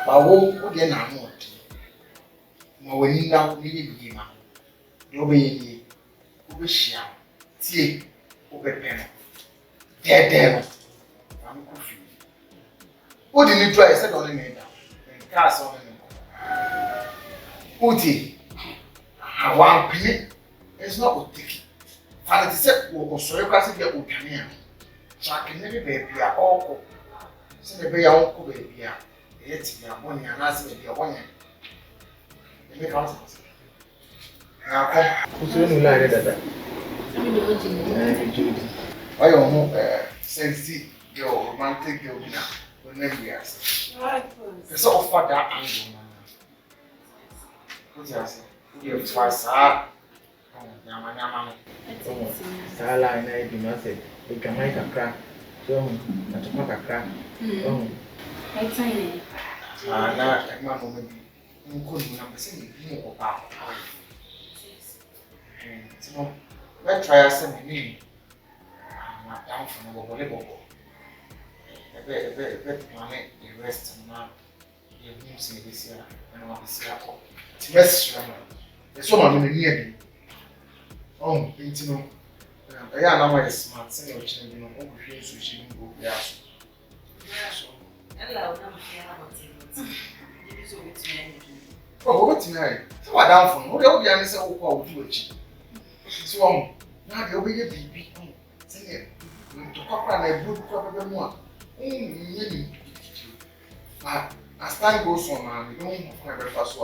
Bawo ode na no mo wani na ni bi ma do be yi o be hia tie o be pe no dede no am ko fi o di ni try say don me da ka so me o di one penny is not o tiki and it say o so e kwase be o dwane a chake ne be be a oko se ne be ya onko be bia yet ya money and as be your one. You make out. Now come. Who's doing like that? Why you know sexy girl, romantic girl now? Whenever you ask. The sort of father angle. What you say? You fast up. Nyama. Sala ina ibi ma se. E kan mai kakra. So, na to kakra. Oh. Tiny. Na ma no me bi nko ni na pese ni bi o ba. So, let's try some ni. Na down from go bobo. Ebe planet the rest na ye bi se bi sia na ma bi sia ko. Ti best rama. E so ma me ni e. Oh, intino. Ya na ma smart say o chine bi no o hwe so shi bi go ya so. So hello, I'm here about it. You so with me. Oh, what tonight? So what down for? What you be say o kwa odu achi. So na de obi ye bibi. Say to kwakwa na ebu kwa bebe mu a. Ni. But as time goes on, we don't have breakfast so.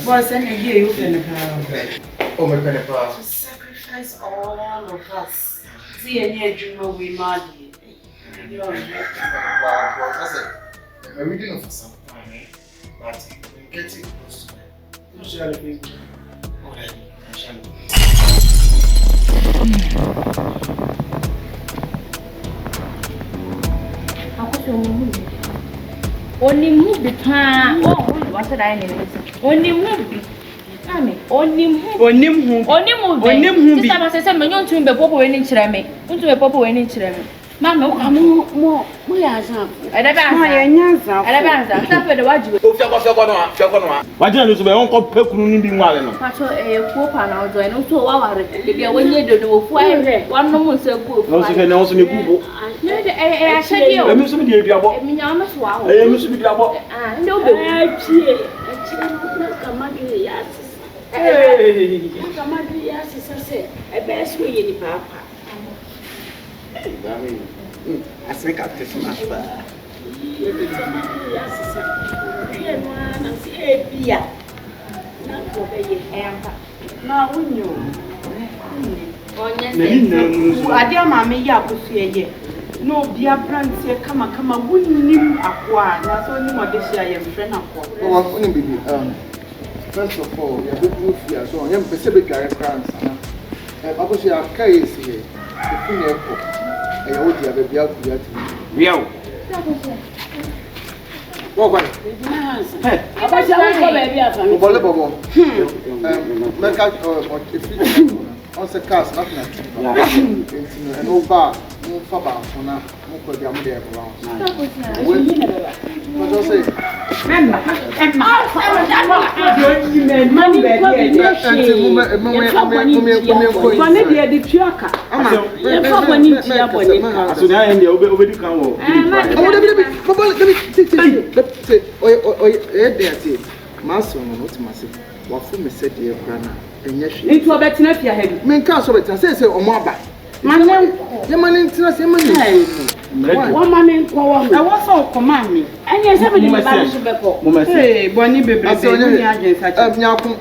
Boss, and here you can have. Oh, my penny to sacrifice all of us. See any dream we mad. We're reading for some time, but we're getting close to it. You shall be already. I shall be. Only move the time. Oh, what's the name? Only move the time. Only move. This time I said, "Me don't to be popo when in Chirame. Don't to be popo when in Chirame." Mama, more. We are some. I never answer. Stop with the waju. What do you do? I don't pay Kuni being one. Patrol a poor pan out, and also our baby when you do one moment so good. Also, can also be good. I said, you am some dear. I mean, I must wow. I am some double. No, I best way in the papa. I think I take some aspa. Now, we knew. I dear mammy, Yakusie. No, dear Brandy, come, wouldn't you acquire? That's only what this year I am friend of. First of all, we are going to here, so I am specific France. I was here, case here. The airport. I owed you a baby out to Rio. What? Make out or cast, nothing. And no bar, no faba, no could be there around. What do you say? One man in Cowan, I was all command me. And yes, everybody hey, Bonnie, baby, I saw you against Yaku.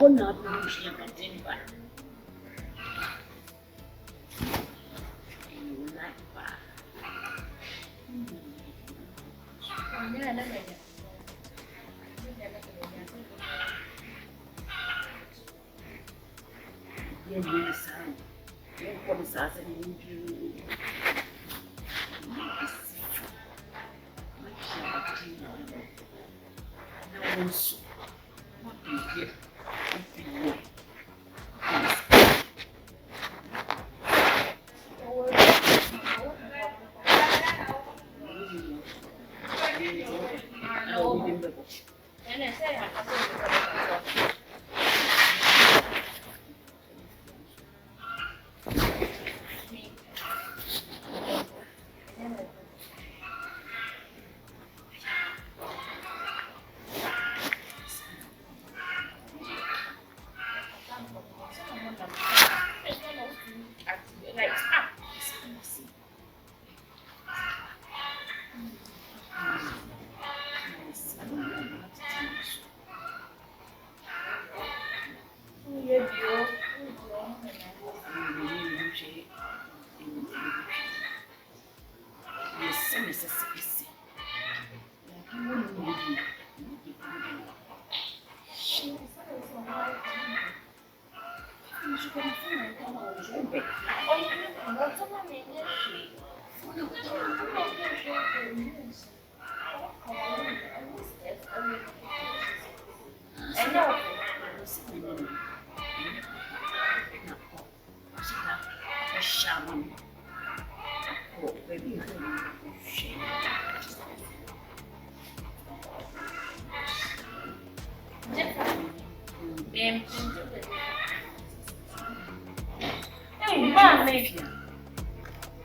one not pushing a continue.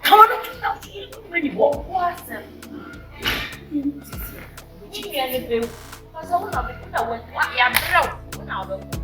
Come on, now, really what? What's it? You can't live. Because I want to be what you're